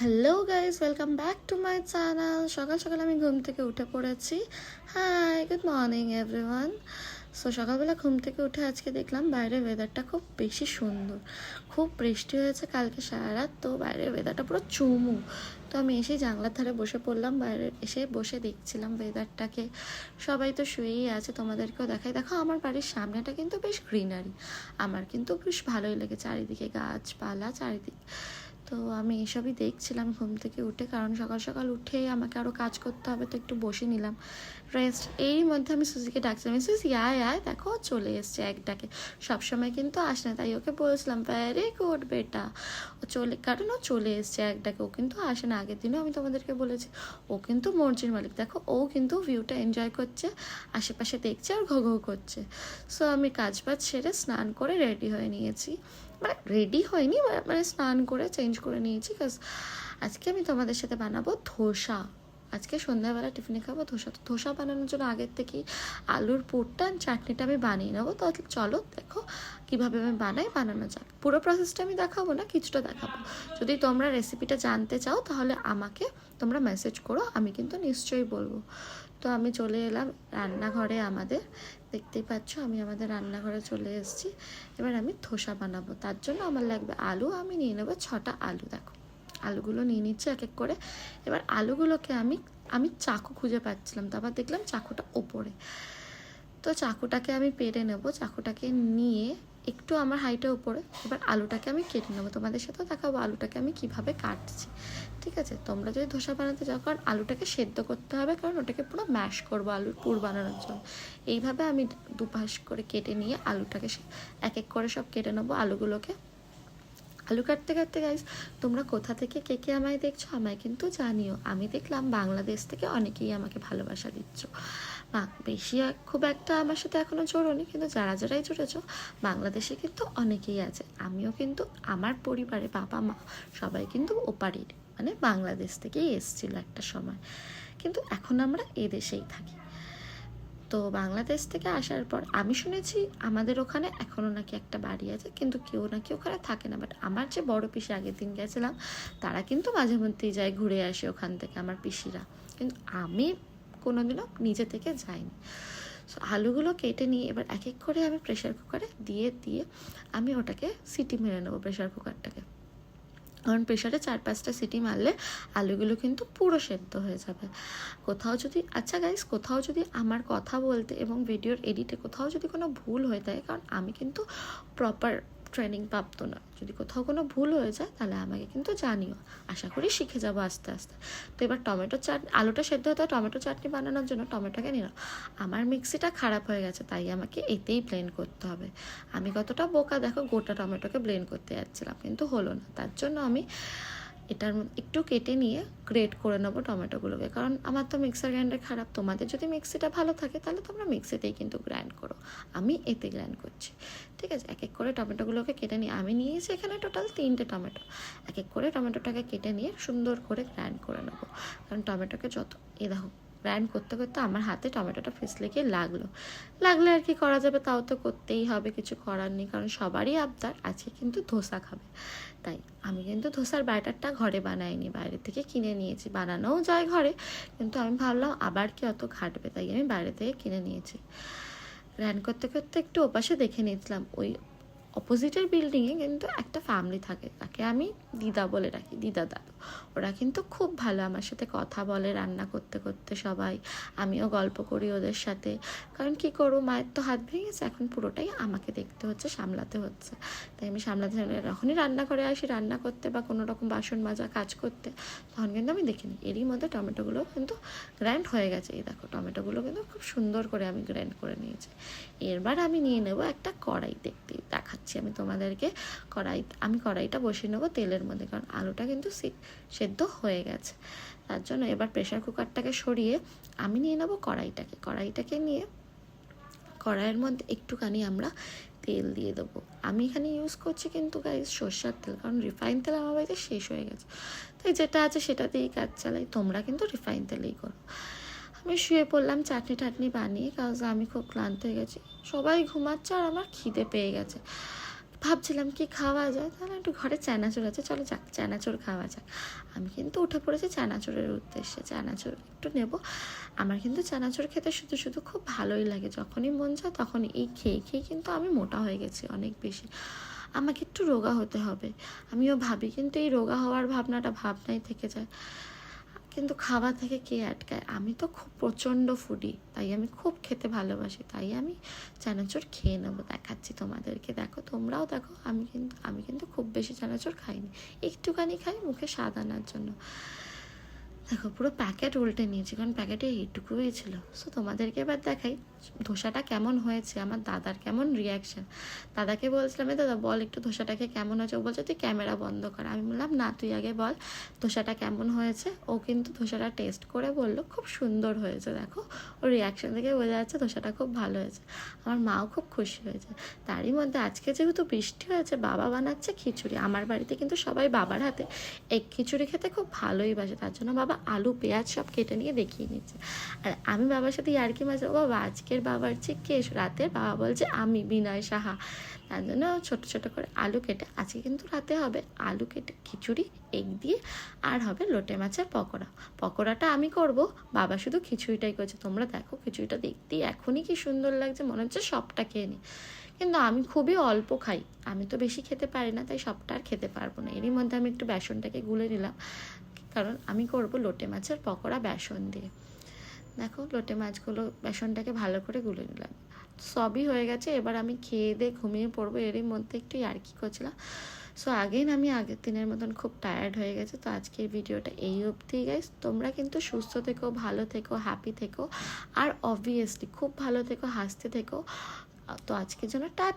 Hello guys, welcome back to my channel. সকাল সকাল আমি ঘুম থেকে উঠে পড়েছি। Hi, good morning everyone. So সকালবেলা ঘুম থেকে উঠে আজকে দেখলাম বাইরের ওয়েদারটা খুব বেশি সুন্দর। খুব বৃষ্টি হয়েছে কালকে সারা রাত, তো বাইরের ওয়েদারটা পুরো চুমু। তো আমি এসেই জানলার ধারে বসে পড়লাম, বাইরে এসে বসে দেখছিলাম ওয়েদারটাকে। সবাই তো শুয়েই আছে, তোমাদেরকেও দেখাই। দেখো আমার বাড়ির সামনেটা কিন্তু বেশ গ্রিনারি, আমার কিন্তু বেশ ভালোই লাগে, চারিদিকে গাছপালা চারিদিকে। তো আমি এসবই দেখছিলাম ঘুম থেকে উঠে, কারণ সকাল সকাল উঠে আমাকে আরও কাজ করতে হবে, তো একটু বসে নিলাম রেস্ট। এরই মধ্যে আমি সুজিকে ডাকছিলাম, সুজি আয় আয়, দেখো চলে এসছে এক ডাকে। সবসময় কিন্তু আসে না, তাই ওকে বলছিলাম ভেরি গুড বেটা, ও চলে, কারণ ও চলে এসছে এক ডাকে। ও কিন্তু আসে না, আগের দিনও আমি তোমাদেরকে বলেছি। ও কিন্তু মর্জির মালিক, দেখো ও কিন্তু ভিউটা এনজয় করছে, আশেপাশে দেখছে আর ঘো ঘো করছে। সো আমি কাজ বাজ সেরে স্নান করে রেডি হয়ে নিয়েছি, মানে রেডি হয়নি, মানে স্নান করে চেঞ্জ করে নিয়েছি, কাজ আজকে আমি তোমাদের সাথে বানাবো ধোসা। আজকে সন্ধ্যাবেলা টিফিনে খাবো ধোসা। তো ধোসা বানানোর জন্য আগের থেকেই আলুর পুরটা চাটনিটা আমি বানিয়ে নেবো। তো চলো দেখো কীভাবে আমি বানানো যাক। পুরো প্রসেসটা আমি দেখাবো না, কিছুটা দেখাবো। যদি তোমরা রেসিপিটা জানতে চাও তাহলে আমাকে তোমরা মেসেজ করো, আমি কিন্তু নিশ্চয়ই বলবো। তো আমি চলে এলাম রান্নাঘরে, আমাদের দেখতেই পাচ্ছ আমি আমাদের রান্নাঘরে চলে এসেছি। এবার আমি ধোসা বানাবো, তার জন্য আমার লাগবে আলু। আমি নিয়ে নেবো 6টা আলু। দেখো আলুগুলো নিয়ে নিচ্ছি এক এক করে। এবার আলুগুলোকে আমি চাকু খুঁজে পাচ্ছিলাম, তারপর দেখলাম চাকুটা ওপরে, তো চাকুটাকে আমি পেরে নেব। চাকুটাকে নিয়ে একটু আমার হাইটের উপরে এবার আলুটাকে আমি কেটে নেবো, তোমাদের সাথেও দেখাবো আলুটাকে আমি কিভাবে কাটছি। ঠিক আছে, তোমরা যদি ধোসা বানাতে যাও, কারণ আলুটাকে সেদ্ধ করতে হবে, কারণ ওটাকে পুরো ম্যাশ করবো আলুর পুর বানানোর জন্য। এইভাবে আমি দুপাশ করে কেটে নিয়ে আলুটাকে এক এক করে সব কেটে নেবো আলুগুলোকে। আলু কাটতে কাটতে গাইজ, তোমরা কোথা থেকে কে কে আমায় দেখছো আমায় কিন্তু জানিও। আমি দেখলাম বাংলাদেশ থেকে অনেকেই আমাকে ভালোবাসা দিচ্ছ। বেশি খুব একটা আমার সাথে এখনও জোড়োনি, কিন্তু যারাই জুড়েছো বাংলাদেশে কিন্তু অনেকেই আছে। আমিও কিন্তু আমার পরিবারে বাবা মা সবাই কিন্তু ওপারের, মানে বাংলাদেশ থেকেই এসেছিলো একটা সময়, কিন্তু এখন আমরা এদেশেই থাকি। তো বাংলাদেশ থেকে আসার পর আমি শুনেছি আমাদের ওখানে এখনও নাকি একটা বাড়ি আছে, কিন্তু কেউ নাকি ওখানে থাকে না। বাট আমার যে বড় পিসি আগের দিন গেছিলাম, তারা কিন্তু মাঝে মধ্যেই যায়, ঘুরে আসে ওখান থেকে আমার পিসিরা, কিন্তু আমি কোনোদিনও নিজে থেকে যাইনি। সো আলুগুলো কেটে নিয়ে এবার এক এক করে আমি প্রেশার কুকারে দিয়ে আমি ওটাকে সিটি মেরে নেবো প্রেশার কুকারটাকে, কারণ প্রেশারে 4-5টা সিটি মারলে আলুগুলো কিন্তু পুরো সেদ্ধ হয়ে যাবে। কোথাও যদি, আচ্ছা গাইস, কোথাও যদি আমার কথা বলতে এবং ভিডিওর এডিটে কোথাও যদি কোনো ভুল হয়ে থাকে, কারণ আমি কিন্তু প্রপার ট্রেনিং প্রাপ্ত না, যদি কোথাও কোনো ভুল হয়ে যায় তাহলে আমাকে কিন্তু জানিও, আশা করি শিখে যাবো আস্তে আস্তে। তো এবার আলুটা সেদ্ধ হতে টমেটো চাটনি বানানোর জন্য টমেটোকে নিলাম। আমার মিক্সিটা খারাপ হয়ে গেছে, তাই আমাকে এতেই ব্লেন্ড করতে হবে। আমি কতটা বোকা দেখো, গোটা টমেটোকে ব্লেন্ড করতে যাচ্ছিলাম, কিন্তু হলো না। তার জন্য আমি এটার একটু কেটে নিয়ে গ্রেট করে নেবো টমেটোগুলোকে, কারণ আমার তো মিক্সার গ্রাইন্ডার খারাপ। তোমাদের যদি মিক্সিটা ভালো থাকে তাহলে তোমরা মিক্সিতেই কিন্তু গ্রাইন্ড করো, আমি এতে গ্রাইন্ড করছি। ঠিক আছে, এক এক করে টমেটোগুলোকে কেটে নিয়ে আমি নিয়েছি এখানে টোটাল 3টে টমেটো। এক এক করে টমেটোটাকে কেটে নিয়ে সুন্দর করে গ্রাইন্ড করে নেবো, কারণ টমেটোকে যত দেখো গ্রাইন্ড করতে করতে আমার হাতে টমেটোটা ফিসলে গিয়ে লাগলে আর কি করা যাবে, তাও তো করতেই হবে, কিছু করার নেই, কারণ সবারই আবদার আজকে কিন্তু ধোসা খাবে। তাই আমি কিন্তু ধোসার ব্যাটারটা ঘরে বানাইনি, বাইরে থেকে কিনে নিয়েছি। বানানোও যায় ঘরে, কিন্তু আমি ভাবলাম আবার কি অত ঘাটবে, তাই আমি বাইরে থেকে কিনে নিয়েছি। গ্রাইন্ড করতে করতে একটু ওপাশে দেখে নিয়েছিলাম, ওই অপোজিটের বিল্ডিংয়ে কিন্তু একটা ফ্যামিলি থাকে, তাকে আমি দিদা বলে রাখি, দিদা দাদু। ওরা কিন্তু খুব ভালো, আমার সাথে কথা বলে রান্না করতে করতে সবাই, আমিও গল্প করি ওদের সাথে। কারণ কি করবো, মায়ের তো হাত ভেঙেছে, এখন পুরোটাই আমাকে দেখতে হচ্ছে, সামলাতে হচ্ছে। তাই আমি সামলাতে যখনই রান্না করে আসি রান্না করতে বা কোনো রকম বাসন মাজা কাজ করতে, তখন কিন্তু আমি দেখিনি। এরই মধ্যে টমেটোগুলো কিন্তু গ্রাইন্ড হয়ে গেছে। এই দেখো টমেটোগুলো কিন্তু খুব সুন্দর করে আমি গ্রাইন্ড করে নিয়েছি। এবার আমি নিয়ে নেব একটা কড়াই, দেখাচ্ছি আমি তোমাদেরকে। আমি কড়াইটা বসিয়ে নেবো তেলের মধ্যে, কারণ আলুটা কিন্তু সেদ্ধ হয়ে গেছে। তার জন্য এবার প্রেশার কুকারটাকে সরিয়ে আমি নিয়ে নেবো কড়াইটাকে নিয়ে কড়াইয়ের মধ্যে একটুখানি আমরা তেল দিয়ে দেবো। আমি এখানে ইউজ করছি কিন্তু গাইস সর্ষের তেল, কারণ রিফাইন তেল আমার বাড়িতে শেষ হয়ে গেছে, তাই যেটা আছে সেটা দিয়েই কাজ চালাই। তোমরা কিন্তু রিফাইন তেলেই করো। আমি শুয়ে পড়লাম চাটনি টাটনি বানিয়ে, কারণ আমি খুব ক্লান্ত হয়ে গেছি, সবাই ঘুমাচ্ছে আর আমার খিদে পেয়ে গেছে। ভাবছিলাম কি খাওয়া যায়, তাহলে একটু ঘরে চানাচুর আছে, চলো যাক চানাচুর খাওয়া যাক। আমি কিন্তু উঠে পড়েছি চানাচুরের উদ্দেশ্যে, চানাচুর একটু নেব। আমার কিন্তু চানাচুর খেতে শুধু শুধু খুব ভালোই লাগে, যখনই মন চায় তখনই। এই খেয়ে খেয়ে কিন্তু আমি মোটা হয়ে গেছি অনেক বেশি, আমাকে একটু রোগা হতে হবে। আমিও ভাবি, কিন্তু এই রোগা হওয়ার ভাবনাটা ভাবনাই থেকে যায়, কিন্তু খাওয়া থেকে কে আটকায়। আমি তো খুব প্রচণ্ড ফুডি, তাই আমি খুব খেতে ভালোবাসি, তাই আমি চানাচুর খেয়ে নেবো। দেখাচ্ছি তোমাদেরকে, দেখো তোমরাও দেখো। আমি কিন্তু খুব বেশি চানাচুর খাইনি, একটুখানি খাই মুখে স্বাদ আনার জন্য। দেখো পুরো প্যাকেট উল্টে নিয়েছি, কারণ প্যাকেটে এইটুকুই ছিল। সো তোমাদেরকে এবার দেখাই ধোসাটা কেমন হয়েছে, আমার দাদার কেমন রিয়াকশান। দাদাকে বলছিলাম, দাদা বল একটু ধোসাটাকে কেমন হয়েছে। ও বলছে তুই ক্যামেরা বন্ধ কর। আমি বললাম না, তুই আগে বল ধোসাটা কেমন হয়েছে। ও কিন্তু ধোসাটা টেস্ট করে বললো খুব সুন্দর হয়েছে। দেখো ওর রিয়াকশান থেকে বোঝা যাচ্ছে ধোসাটা খুব ভালো হয়েছে। আমার মাও খুব খুশি হয়েছে। তারই মধ্যে আজকে যেহেতু বৃষ্টি হয়েছে, বাবা বানাচ্ছে খিচুড়ি। আমার বাড়িতে কিন্তু সবাই বাবার হাতে এই খিচুড়ি খেতে খুব ভালোই বাসে, তার জন্য বাবা আলু পেঁয়াজ সব কেটে নিয়ে দেখিয়ে নিচ্ছে। আর আমি বাবার সাথে ইয়ার্কি মাঝে, ও বাবা আজকের বাবার চেয়ে কে রাতের, বাবা বলছে আমি বিনয় সাহা। তার জন্য ছোটো ছোটো করে আলু কেটে, আজকে কিন্তু রাতে হবে আলু কেটে খিচুড়ি, এগ দিয়ে, আর হবে লোটে মাছের পকোড়া। পকোড়াটা আমি করব, বাবা শুধু খিচুড়িটাই করছে। তোমরা দেখো খিচুড়িটা দেখতেই এখনই কি সুন্দর লাগছে, মনে হচ্ছে সবটা খেয়ে নিই। কিন্তু আমি খুবই অল্প খাই, আমি তো বেশি খেতে পারি না, তাই সবটা আর খেতে পারবো না। এরই মধ্যে আমি একটু বেসনটাকে গুলে নিলাম, কারণ আমি করব লোটে মাছের পকোড়া বেসন দিয়ে। দেখো লোটে মাছগুলো বেসনটাকে ভালো করে গুলে নিলাম, সবই হয়ে গেছে। এবার আমি খেয়ে দিয়ে ঘুমিয়ে পড়বো। এরই মধ্যে একটু ইয়ার্কি করছিলাম। সো আগেন আমি আগের দিনের মতন খুব টায়ার্ড হয়ে গেছে। তো আজকের ভিডিওটা এই অবধি গাইস। তোমরা কিন্তু সুস্থ থেকো, ভালো থেকো, হ্যাপি থেকো, আর অবভিয়াসলি খুব ভালো থেকো, হাসতে থেকো। তো আজকের জন্য টাটা।